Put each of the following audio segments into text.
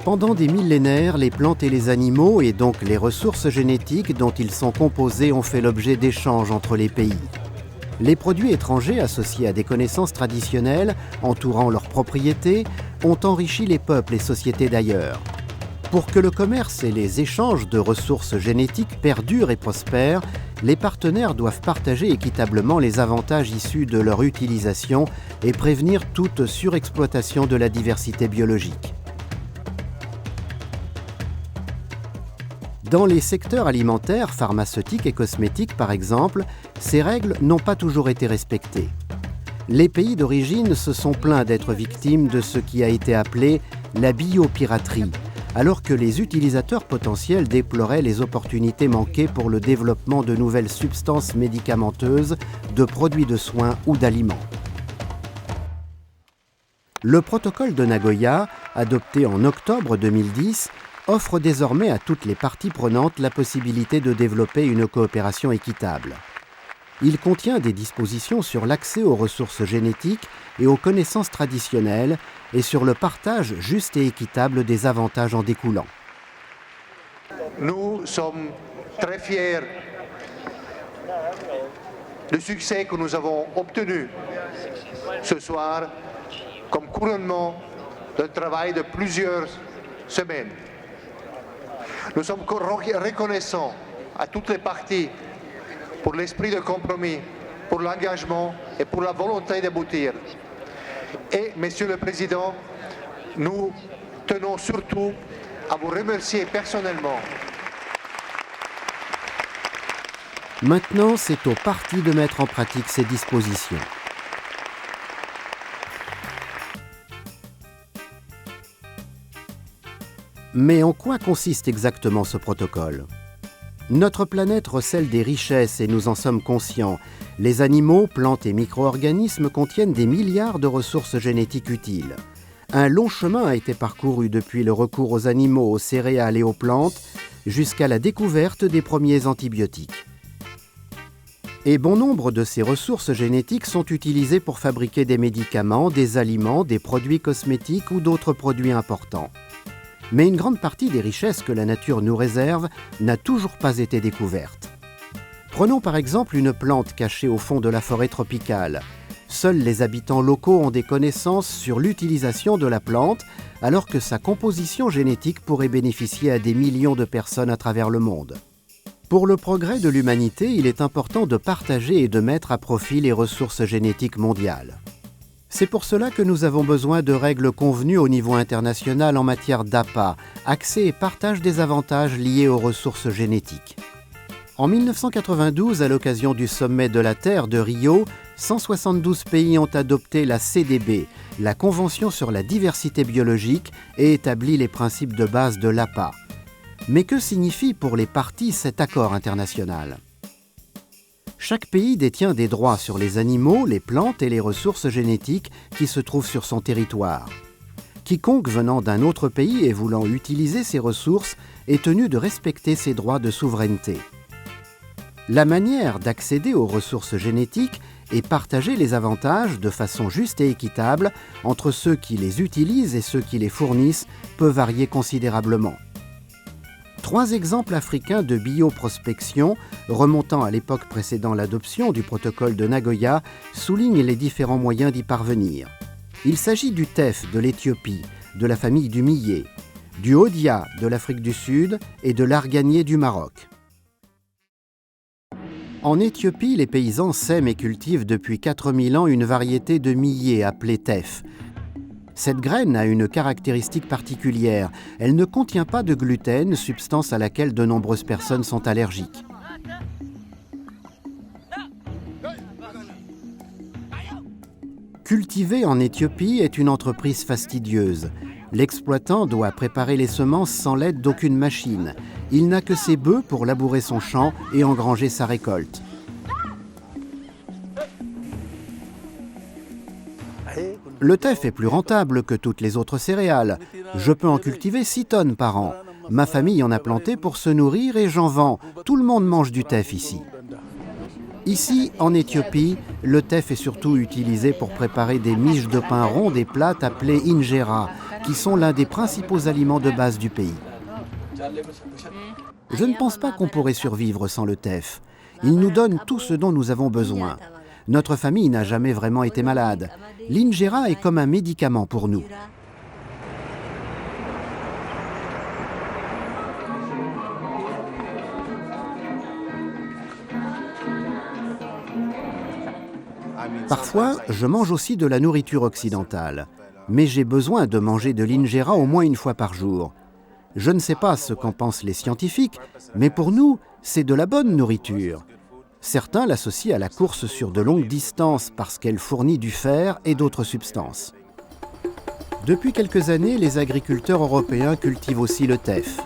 Pendant des millénaires, les plantes et les animaux, et donc les ressources génétiques dont ils sont composés, ont fait l'objet d'échanges entre les pays. Les produits étrangers associés à des connaissances traditionnelles entourant leurs propriétés ont enrichi les peuples et sociétés d'ailleurs. Pour que le commerce et les échanges de ressources génétiques perdurent et prospèrent, les partenaires doivent partager équitablement les avantages issus de leur utilisation et prévenir toute surexploitation de la diversité biologique. Dans les secteurs alimentaires, pharmaceutiques et cosmétiques par exemple, ces règles n'ont pas toujours été respectées. Les pays d'origine se sont plaints d'être victimes de ce qui a été appelé la biopiraterie, alors que les utilisateurs potentiels déploraient les opportunités manquées pour le développement de nouvelles substances médicamenteuses, de produits de soins ou d'aliments. Le protocole de Nagoya, adopté en octobre 2010, offre désormais à toutes les parties prenantes la possibilité de développer une coopération équitable. Il contient des dispositions sur l'accès aux ressources génétiques et aux connaissances traditionnelles et sur le partage juste et équitable des avantages en découlant. Nous sommes très fiers du succès que nous avons obtenu ce soir comme couronnement d'un travail de plusieurs semaines. Nous sommes reconnaissants à toutes les parties pour l'esprit de compromis, pour l'engagement et pour la volonté d'aboutir. Et, Monsieur le Président, nous tenons surtout à vous remercier personnellement. Maintenant, c'est aux parties de mettre en pratique ces dispositions. Mais en quoi consiste exactement ce protocole ? Notre planète recèle des richesses et nous en sommes conscients. Les animaux, plantes et micro-organismes contiennent des milliards de ressources génétiques utiles. Un long chemin a été parcouru depuis le recours aux animaux, aux céréales et aux plantes, jusqu'à la découverte des premiers antibiotiques. Et bon nombre de ces ressources génétiques sont utilisées pour fabriquer des médicaments, des aliments, des produits cosmétiques ou d'autres produits importants. Mais une grande partie des richesses que la nature nous réserve n'a toujours pas été découverte. Prenons par exemple une plante cachée au fond de la forêt tropicale. Seuls les habitants locaux ont des connaissances sur l'utilisation de la plante, alors que sa composition génétique pourrait bénéficier à des millions de personnes à travers le monde. Pour le progrès de l'humanité, il est important de partager et de mettre à profit les ressources génétiques mondiales. C'est pour cela que nous avons besoin de règles convenues au niveau international en matière d'APA, accès et partage des avantages liés aux ressources génétiques. En 1992, à l'occasion du sommet de la Terre de Rio, 172 pays ont adopté la CDB, la Convention sur la diversité biologique, et établi les principes de base de l'APA. Mais que signifie pour les parties cet accord international ? Chaque pays détient des droits sur les animaux, les plantes et les ressources génétiques qui se trouvent sur son territoire. Quiconque venant d'un autre pays et voulant utiliser ces ressources est tenu de respecter ses droits de souveraineté. La manière d'accéder aux ressources génétiques est partager les avantages de façon juste et équitable entre ceux qui les utilisent et ceux qui les fournissent peut varier considérablement. 3 exemples africains de bioprospection, remontant à l'époque précédant l'adoption du protocole de Nagoya, soulignent les différents moyens d'y parvenir. Il s'agit du teff de l'Éthiopie, de la famille du millet, du hodia de l'Afrique du Sud et de l'arganier du Maroc. En Éthiopie, les paysans sèment et cultivent depuis 4000 ans une variété de millet appelée teff. Cette graine a une caractéristique particulière. Elle ne contient pas de gluten, substance à laquelle de nombreuses personnes sont allergiques. Cultiver en Éthiopie est une entreprise fastidieuse. L'exploitant doit préparer les semences sans l'aide d'aucune machine. Il n'a que ses bœufs pour labourer son champ et engranger sa récolte. Le teff est plus rentable que toutes les autres céréales. Je peux en cultiver 6 tonnes par an. Ma famille en a planté pour se nourrir et j'en vends. Tout le monde mange du teff ici. Ici, en Éthiopie, le teff est surtout utilisé pour préparer des miches de pain rond, des plats appelés injera. qui sont l'un des principaux aliments de base du pays. Je ne pense pas qu'on pourrait survivre sans le teff. Il nous donne tout ce dont nous avons besoin. Notre famille n'a jamais vraiment été malade. L'injera est comme un médicament pour nous. Parfois, je mange aussi de la nourriture occidentale. Mais j'ai besoin de manger de l'injera au moins une fois par jour. Je ne sais pas ce qu'en pensent les scientifiques, mais pour nous, c'est de la bonne nourriture. Certains l'associent à la course sur de longues distances parce qu'elle fournit du fer et d'autres substances. Depuis quelques années, les agriculteurs européens cultivent aussi le teff.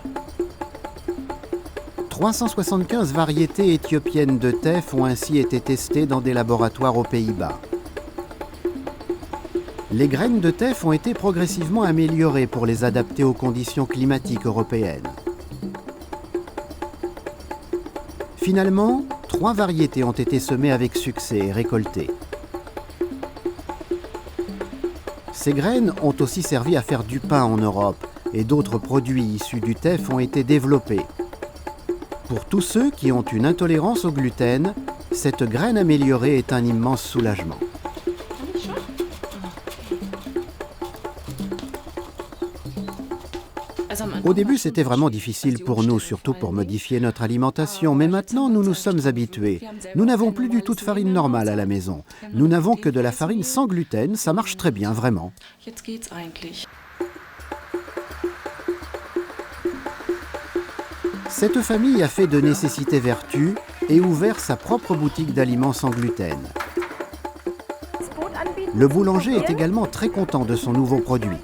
375 variétés éthiopiennes de teff ont ainsi été testées dans des laboratoires aux Pays-Bas. Les graines de teff ont été progressivement améliorées pour les adapter aux conditions climatiques européennes. Finalement, 3 variétés ont été semées avec succès et récoltées. Ces graines ont aussi servi à faire du pain en Europe et d'autres produits issus du teff ont été développés. Pour tous ceux qui ont une intolérance au gluten, cette graine améliorée est un immense soulagement. Au début, c'était vraiment difficile pour nous, surtout pour modifier notre alimentation, mais maintenant, nous nous sommes habitués. Nous n'avons plus du tout de farine normale à la maison. Nous n'avons que de la farine sans gluten, ça marche très bien, vraiment. Cette famille a fait de nécessité vertu et ouvert sa propre boutique d'aliments sans gluten. Le boulanger est également très content de son nouveau produit.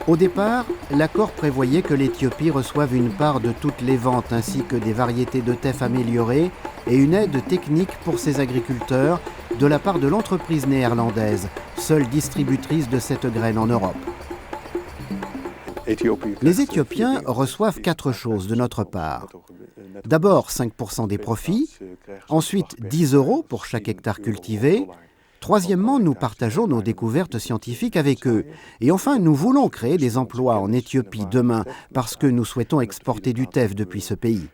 Au départ, l'accord prévoyait que l'Éthiopie reçoive une part de toutes les ventes ainsi que des variétés de teff améliorées et une aide technique pour ses agriculteurs de la part de l'entreprise néerlandaise, seule distributrice de cette graine en Europe. Les Éthiopiens reçoivent 4 choses de notre part. D'abord 5% des profits, ensuite 10 € pour chaque hectare cultivé. Troisièmement, nous partageons nos découvertes scientifiques avec eux. Et enfin, nous voulons créer des emplois en Éthiopie demain parce que nous souhaitons exporter du teff depuis ce pays.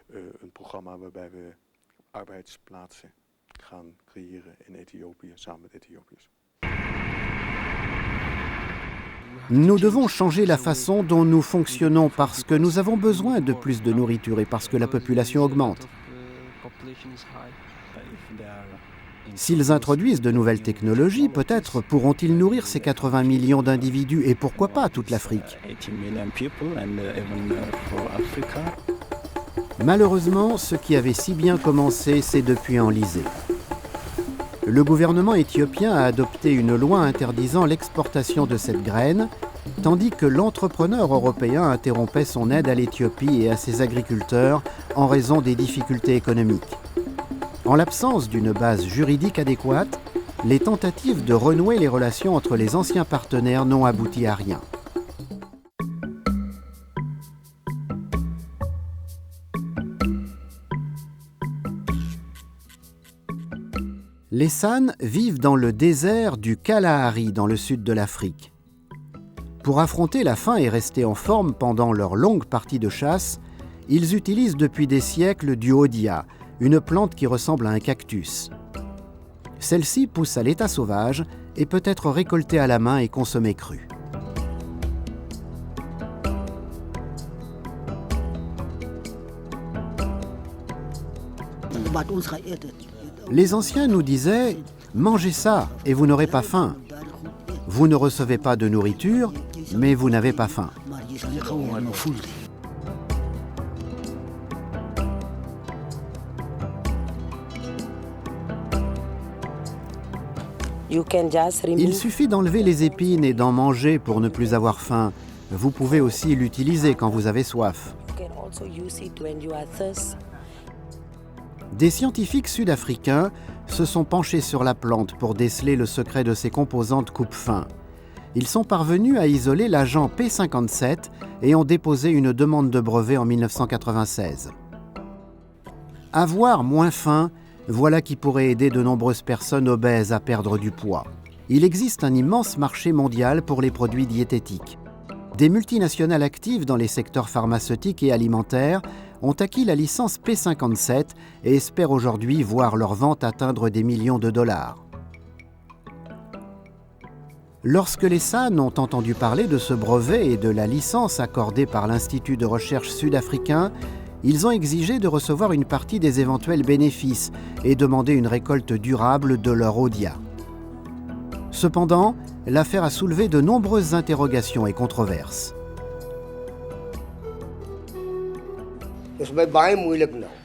Nous devons changer la façon dont nous fonctionnons parce que nous avons besoin de plus de nourriture et parce que la population augmente. S'ils introduisent de nouvelles technologies, peut-être pourront-ils nourrir ces 80 millions d'individus et pourquoi pas toute l'Afrique. Malheureusement, ce qui avait si bien commencé s'est depuis enlisé. Le gouvernement éthiopien a adopté une loi interdisant l'exportation de cette graine, tandis que l'entrepreneur européen interrompait son aide à l'Éthiopie et à ses agriculteurs en raison des difficultés économiques. En l'absence d'une base juridique adéquate, les tentatives de renouer les relations entre les anciens partenaires n'ont abouti à rien. Les San vivent dans le désert du Kalahari dans le sud de l'Afrique. Pour affronter la faim et rester en forme pendant leur longue partie de chasse, ils utilisent depuis des siècles du hodia, une plante qui ressemble à un cactus. Celle-ci pousse à l'état sauvage et peut être récoltée à la main et consommée crue. Les anciens nous disaient « Mangez ça et vous n'aurez pas faim. Vous ne recevez pas de nourriture, mais vous n'avez pas faim. » Il suffit d'enlever les épines et d'en manger pour ne plus avoir faim. Vous pouvez aussi l'utiliser quand vous avez soif. Des scientifiques sud-africains se sont penchés sur la plante pour déceler le secret de ses composantes coupe-faim. Ils sont parvenus à isoler l'agent P57 et ont déposé une demande de brevet en 1996. Avoir moins faim, voilà qui pourrait aider de nombreuses personnes obèses à perdre du poids. Il existe un immense marché mondial pour les produits diététiques. Des multinationales actives dans les secteurs pharmaceutiques et alimentaires ont acquis la licence P57 et espèrent aujourd'hui voir leur vente atteindre des millions de dollars. Lorsque les SAN ont entendu parler de ce brevet et de la licence accordée par l'Institut de recherche sud-africain, ils ont exigé de recevoir une partie des éventuels bénéfices et demandé une récolte durable de leur Odia. Cependant, l'affaire a soulevé de nombreuses interrogations et controverses.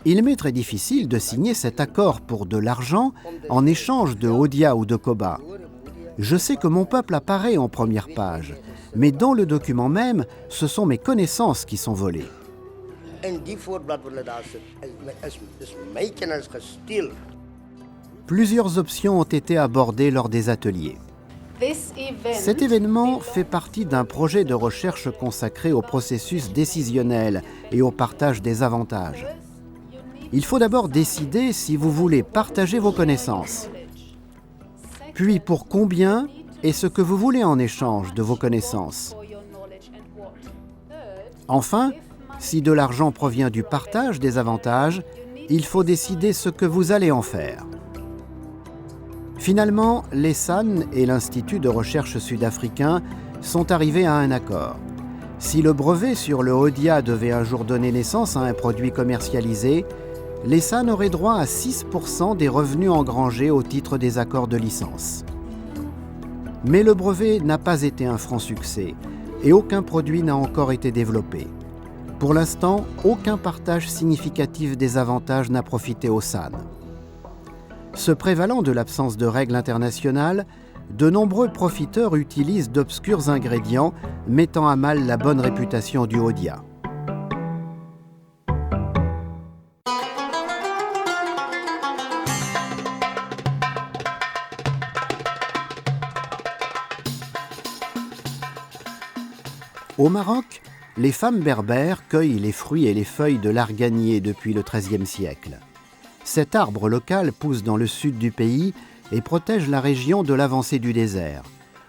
Il m'est très difficile de signer cet accord pour de l'argent en échange de Odia ou de Koba. Je sais que mon peuple apparaît en première page, mais dans le document même, ce sont mes connaissances qui sont volées. Plusieurs options ont été abordées lors des ateliers. Cet événement fait partie d'un projet de recherche consacré au processus décisionnel et au partage des avantages. Il faut d'abord décider si vous voulez partager vos connaissances. Puis pour combien et ce que vous voulez en échange de vos connaissances. Enfin, si de l'argent provient du partage des avantages, il faut décider ce que vous allez en faire. Finalement, les SAN et l'Institut de recherche sud-africain sont arrivés à un accord. Si le brevet sur le Odia devait un jour donner naissance à un produit commercialisé, les SAN auraient droit à 6% des revenus engrangés au titre des accords de licence. Mais le brevet n'a pas été un franc succès et aucun produit n'a encore été développé. Pour l'instant, aucun partage significatif des avantages n'a profité aux SAN. Se prévalant de l'absence de règles internationales, de nombreux profiteurs utilisent d'obscurs ingrédients mettant à mal la bonne réputation du Odia. Au Maroc, les femmes berbères cueillent les fruits et les feuilles de l'arganier depuis le XIIIe siècle. Cet arbre local pousse dans le sud du pays et protège la région de l'avancée du désert.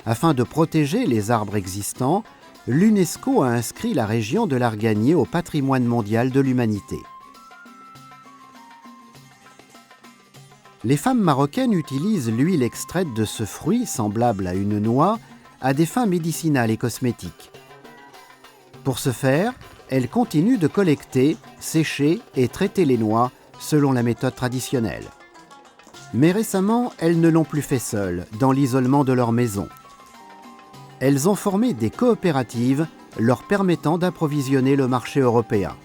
Afin de protéger les arbres existants, l'UNESCO a inscrit la région de l'arganier au patrimoine mondial de l'humanité. Les femmes marocaines utilisent l'huile extraite de ce fruit, semblable à une noix, à des fins médicinales et cosmétiques. Pour ce faire, elles continuent de collecter, sécher et traiter les noix selon la méthode traditionnelle. Mais récemment, elles ne l'ont plus fait seules, dans l'isolement de leur maison. Elles ont formé des coopératives leur permettant d'approvisionner le marché européen.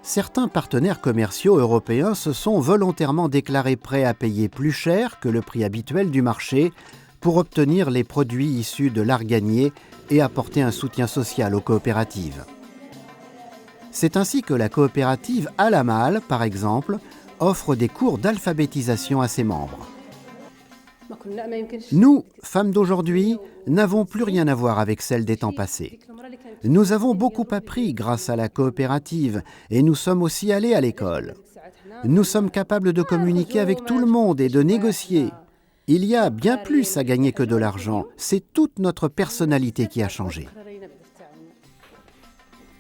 Certains partenaires commerciaux européens se sont volontairement déclarés prêts à payer plus cher que le prix habituel du marché pour obtenir les produits issus de l'arganier et apporter un soutien social aux coopératives. C'est ainsi que la coopérative Alamal, par exemple, offre des cours d'alphabétisation à ses membres. Nous, femmes d'aujourd'hui, n'avons plus rien à voir avec celles des temps passés. Nous avons beaucoup appris grâce à la coopérative et nous sommes aussi allés à l'école. Nous sommes capables de communiquer avec tout le monde et de négocier. Il y a bien plus à gagner que de l'argent. C'est toute notre personnalité qui a changé.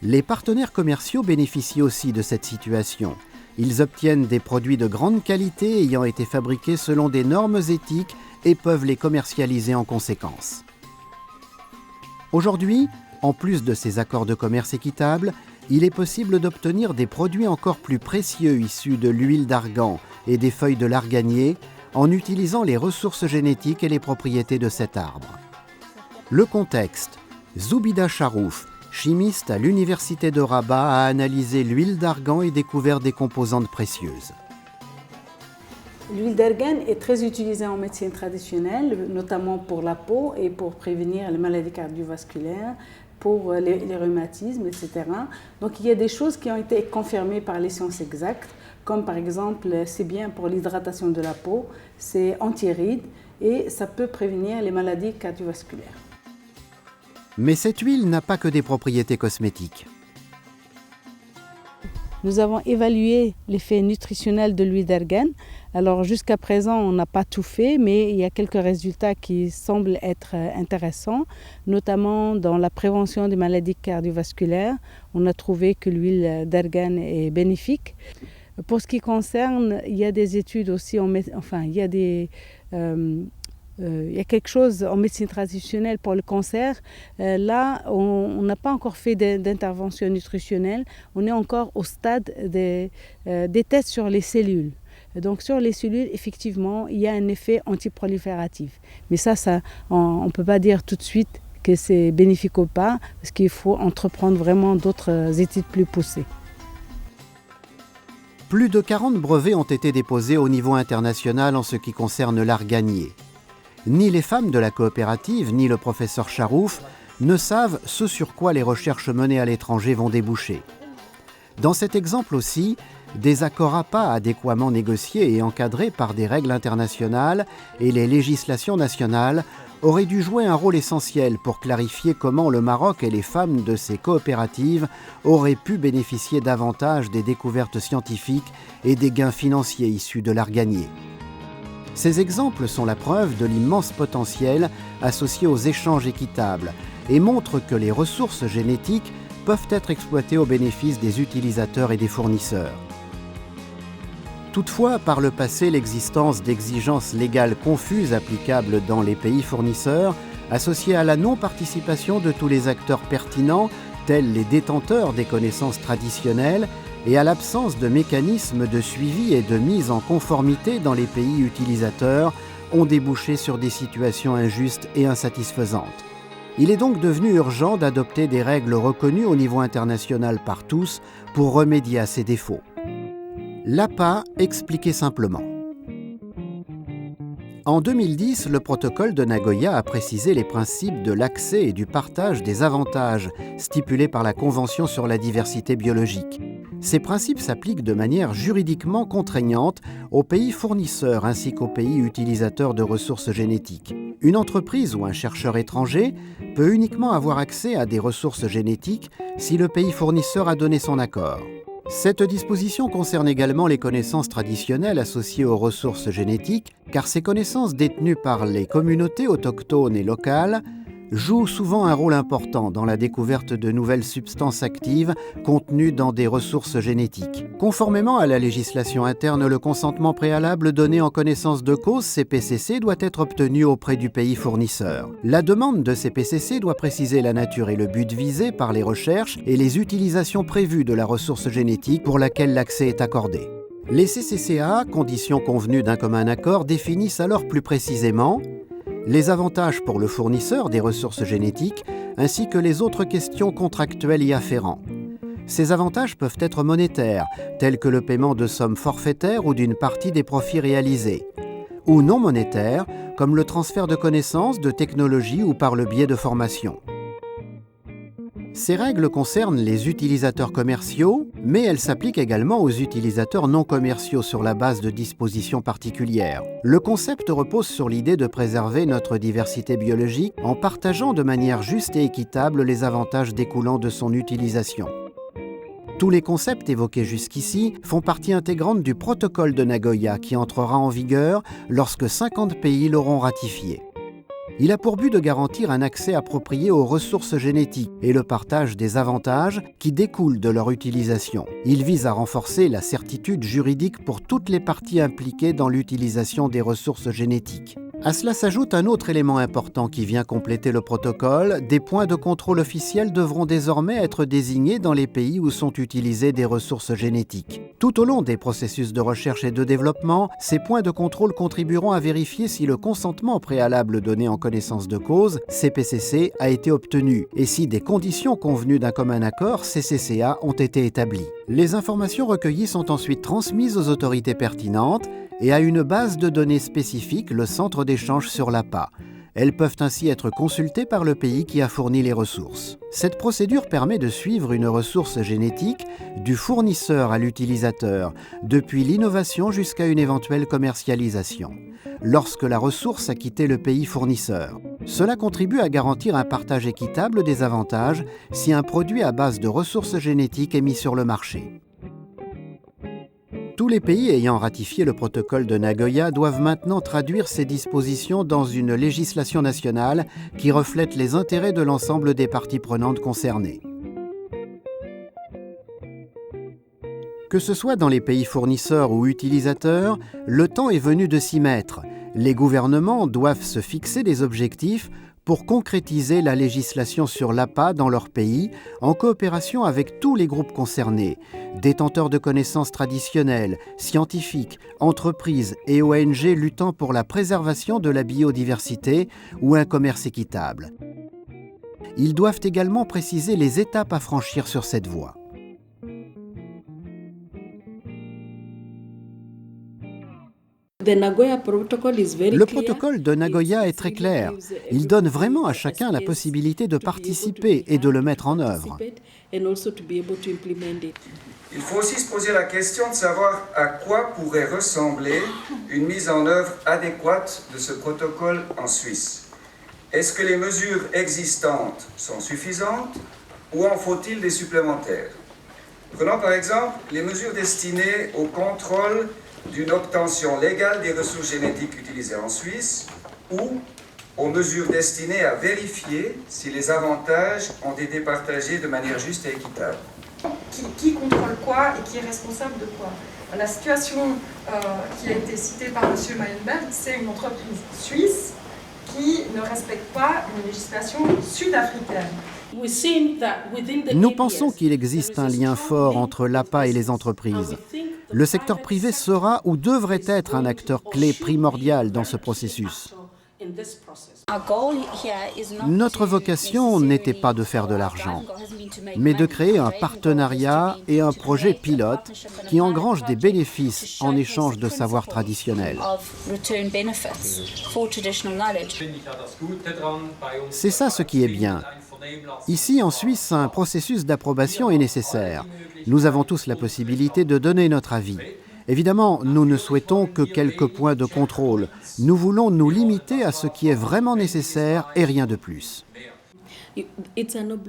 Les partenaires commerciaux bénéficient aussi de cette situation. Ils obtiennent des produits de grande qualité ayant été fabriqués selon des normes éthiques et peuvent les commercialiser en conséquence. Aujourd'hui, en plus de ces accords de commerce équitables, il est possible d'obtenir des produits encore plus précieux issus de l'huile d'argan et des feuilles de l'arganier en utilisant les ressources génétiques et les propriétés de cet arbre. Le contexte: Zoubida Charouf, chimiste à l'université de Rabat, a analysé l'huile d'argan et découvert des composantes précieuses. L'huile d'argan est très utilisée en médecine traditionnelle, notamment pour la peau et pour prévenir les maladies cardiovasculaires, pour les rhumatismes, etc. Donc il y a des choses qui ont été confirmées par les sciences exactes, comme par exemple c'est bien pour l'hydratation de la peau, c'est anti-rides et ça peut prévenir les maladies cardiovasculaires. Mais cette huile n'a pas que des propriétés cosmétiques. Nous avons évalué l'effet nutritionnel de l'huile d'argan. Alors jusqu'à présent, on n'a pas tout fait, mais il y a quelques résultats qui semblent être intéressants, notamment dans la prévention des maladies cardiovasculaires. On a trouvé que l'huile d'argan est bénéfique. Pour ce qui concerne, il y a des études aussi, il y a quelque chose en médecine traditionnelle pour le cancer. Là, on n'a pas encore fait d'intervention nutritionnelle. On est encore au stade des tests sur les cellules. Donc sur les cellules, effectivement, il y a un effet antiprolifératif. Mais ça on ne peut pas dire tout de suite que c'est bénéfique ou pas, parce qu'il faut entreprendre vraiment d'autres études plus poussées. Plus de 40 brevets ont été déposés au niveau international en ce qui concerne l'arganier. Ni les femmes de la coopérative, ni le professeur Charouf ne savent ce sur quoi les recherches menées à l'étranger vont déboucher. Dans cet exemple aussi, des accords APA adéquatement négociés et encadrés par des règles internationales et les législations nationales auraient dû jouer un rôle essentiel pour clarifier comment le Maroc et les femmes de ces coopératives auraient pu bénéficier davantage des découvertes scientifiques et des gains financiers issus de l'arganier. Ces exemples sont la preuve de l'immense potentiel associé aux échanges équitables et montrent que les ressources génétiques peuvent être exploitées au bénéfice des utilisateurs et des fournisseurs. Toutefois, par le passé, l'existence d'exigences légales confuses applicables dans les pays fournisseurs, associées à la non-participation de tous les acteurs pertinents, tels les détenteurs des connaissances traditionnelles, et à l'absence de mécanismes de suivi et de mise en conformité dans les pays utilisateurs, ont débouché sur des situations injustes et insatisfaisantes. Il est donc devenu urgent d'adopter des règles reconnues au niveau international par tous pour remédier à ces défauts. L'APA expliqué simplement. En 2010, le protocole de Nagoya a précisé les principes de l'accès et du partage des avantages stipulés par la Convention sur la diversité biologique. Ces principes s'appliquent de manière juridiquement contraignante aux pays fournisseurs ainsi qu'aux pays utilisateurs de ressources génétiques. Une entreprise ou un chercheur étranger peut uniquement avoir accès à des ressources génétiques si le pays fournisseur a donné son accord. Cette disposition concerne également les connaissances traditionnelles associées aux ressources génétiques, car ces connaissances détenues par les communautés autochtones et locales jouent souvent un rôle important dans la découverte de nouvelles substances actives contenues dans des ressources génétiques. Conformément à la législation interne, le consentement préalable donné en connaissance de cause, CPCC, doit être obtenu auprès du pays fournisseur. La demande de CPCC doit préciser la nature et le but visé par les recherches et les utilisations prévues de la ressource génétique pour laquelle l'accès est accordé. Les CCCA, conditions convenues d'un commun accord, définissent alors plus précisément les avantages pour le fournisseur des ressources génétiques, ainsi que les autres questions contractuelles y afférentes. Ces avantages peuvent être monétaires, tels que le paiement de sommes forfaitaires ou d'une partie des profits réalisés, ou non monétaires, comme le transfert de connaissances, de technologies ou par le biais de formations. Ces règles concernent les utilisateurs commerciaux, mais elles s'appliquent également aux utilisateurs non commerciaux sur la base de dispositions particulières. Le concept repose sur l'idée de préserver notre diversité biologique en partageant de manière juste et équitable les avantages découlant de son utilisation. Tous les concepts évoqués jusqu'ici font partie intégrante du protocole de Nagoya qui entrera en vigueur lorsque 50 pays l'auront ratifié. Il a pour but de garantir un accès approprié aux ressources génétiques et le partage des avantages qui découlent de leur utilisation. Il vise à renforcer la certitude juridique pour toutes les parties impliquées dans l'utilisation des ressources génétiques. À cela s'ajoute un autre élément important qui vient compléter le protocole. Des points de contrôle officiels devront désormais être désignés dans les pays où sont utilisées des ressources génétiques. Tout au long des processus de recherche et de développement, ces points de contrôle contribueront à vérifier si le consentement préalable donné en connaissance de cause, CPCC, a été obtenu et si des conditions convenues d'un commun accord, CCCA, ont été établies. Les informations recueillies sont ensuite transmises aux autorités pertinentes et à une base de données spécifique, le centre d'échange sur l'APA. Elles peuvent ainsi être consultées par le pays qui a fourni les ressources. Cette procédure permet de suivre une ressource génétique du fournisseur à l'utilisateur, depuis l'innovation jusqu'à une éventuelle commercialisation, lorsque la ressource a quitté le pays fournisseur. Cela contribue à garantir un partage équitable des avantages si un produit à base de ressources génétiques est mis sur le marché. Tous les pays ayant ratifié le protocole de Nagoya doivent maintenant traduire ces dispositions dans une législation nationale qui reflète les intérêts de l'ensemble des parties prenantes concernées. Que ce soit dans les pays fournisseurs ou utilisateurs, le temps est venu de s'y mettre. Les gouvernements doivent se fixer des objectifs pour concrétiser la législation sur l'APA dans leur pays, en coopération avec tous les groupes concernés, détenteurs de connaissances traditionnelles, scientifiques, entreprises et ONG luttant pour la préservation de la biodiversité ou un commerce équitable. Ils doivent également préciser les étapes à franchir sur cette voie. Le protocole de Nagoya est très clair. Il donne vraiment à chacun la possibilité de participer et de le mettre en œuvre. Il faut aussi se poser la question de savoir à quoi pourrait ressembler une mise en œuvre adéquate de ce protocole en Suisse. Est-ce que les mesures existantes sont suffisantes ou en faut-il des supplémentaires? Prenons par exemple les mesures destinées au contrôle d'une obtention légale des ressources génétiques utilisées en Suisse ou aux mesures destinées à vérifier si les avantages ont été partagés de manière juste et équitable. Qui contrôle quoi et qui est responsable de quoi? La situation qui a été citée par M. Mayenberg, c'est une entreprise suisse qui ne respecte pas une législation sud-africaine. Nous pensons qu'il existe un lien fort entre l'APA et les entreprises. Le secteur privé sera ou devrait être un acteur clé primordial dans ce processus. Notre vocation n'était pas de faire de l'argent, mais de créer un partenariat et un projet pilote qui engrange des bénéfices en échange de savoirs traditionnels. C'est ça ce qui est bien. Ici, en Suisse, un processus d'approbation est nécessaire. Nous avons tous la possibilité de donner notre avis. Évidemment, nous ne souhaitons que quelques points de contrôle. Nous voulons nous limiter à ce qui est vraiment nécessaire et rien de plus.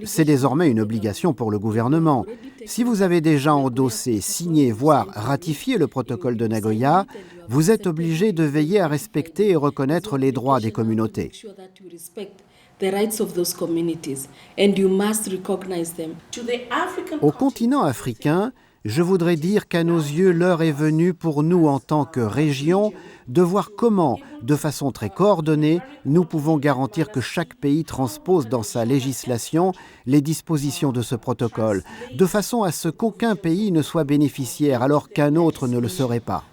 C'est désormais une obligation pour le gouvernement. Si vous avez déjà endossé, signé, voire ratifié le protocole de Nagoya, vous êtes obligé de veiller à respecter et reconnaître les droits des communautés. Au continent africain, je voudrais dire qu'à nos yeux, l'heure est venue pour nous, en tant que région, de voir comment, de façon très coordonnée, nous pouvons garantir que chaque pays transpose dans sa législation les dispositions de ce protocole, de façon à ce qu'aucun pays ne soit bénéficiaire alors qu'un autre ne le serait pas.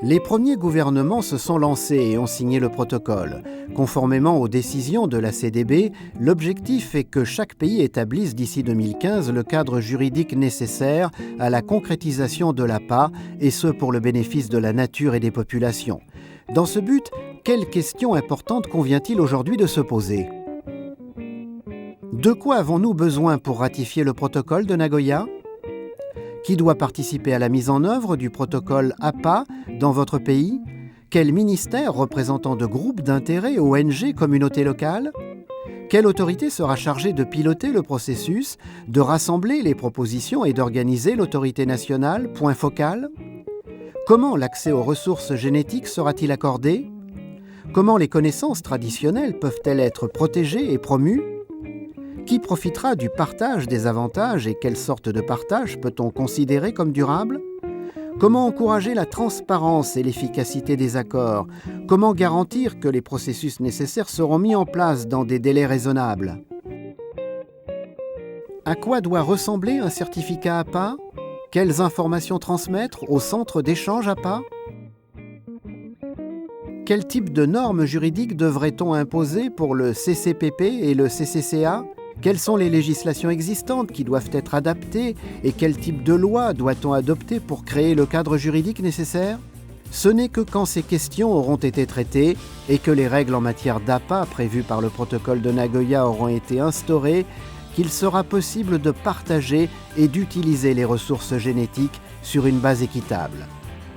Les premiers gouvernements se sont lancés et ont signé le protocole. Conformément aux décisions de la CDB, l'objectif est que chaque pays établisse d'ici 2015 le cadre juridique nécessaire à la concrétisation de l'APA, et ce pour le bénéfice de la nature et des populations. Dans ce but, quelles questions importantes convient-il aujourd'hui de se poser? De quoi avons-nous besoin pour ratifier le protocole de Nagoya? Qui doit participer à la mise en œuvre du protocole APA dans votre pays? Quel ministère représentant de groupes d'intérêt, ONG, communautés locales? Quelle autorité sera chargée de piloter le processus, de rassembler les propositions et d'organiser l'autorité nationale, point focal? Comment l'accès aux ressources génétiques sera-t-il accordé? Comment les connaissances traditionnelles peuvent-elles être protégées et promues? Qui profitera du partage des avantages et quelle sorte de partage peut-on considérer comme durable? Comment encourager la transparence et l'efficacité des accords? Comment garantir que les processus nécessaires seront mis en place dans des délais raisonnables? À quoi doit ressembler un certificat APA? Quelles informations transmettre au centre d'échange APA? Quel type de normes juridiques devrait-on imposer pour le CCPP et le CCCA? Quelles sont les législations existantes qui doivent être adaptées et quel type de loi doit-on adopter pour créer le cadre juridique nécessaire? Ce n'est que quand ces questions auront été traitées et que les règles en matière d'APA prévues par le protocole de Nagoya auront été instaurées qu'il sera possible de partager et d'utiliser les ressources génétiques sur une base équitable.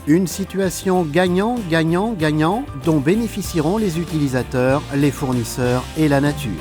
Une situation gagnant-gagnant-gagnant dont bénéficieront les utilisateurs, les fournisseurs et la nature.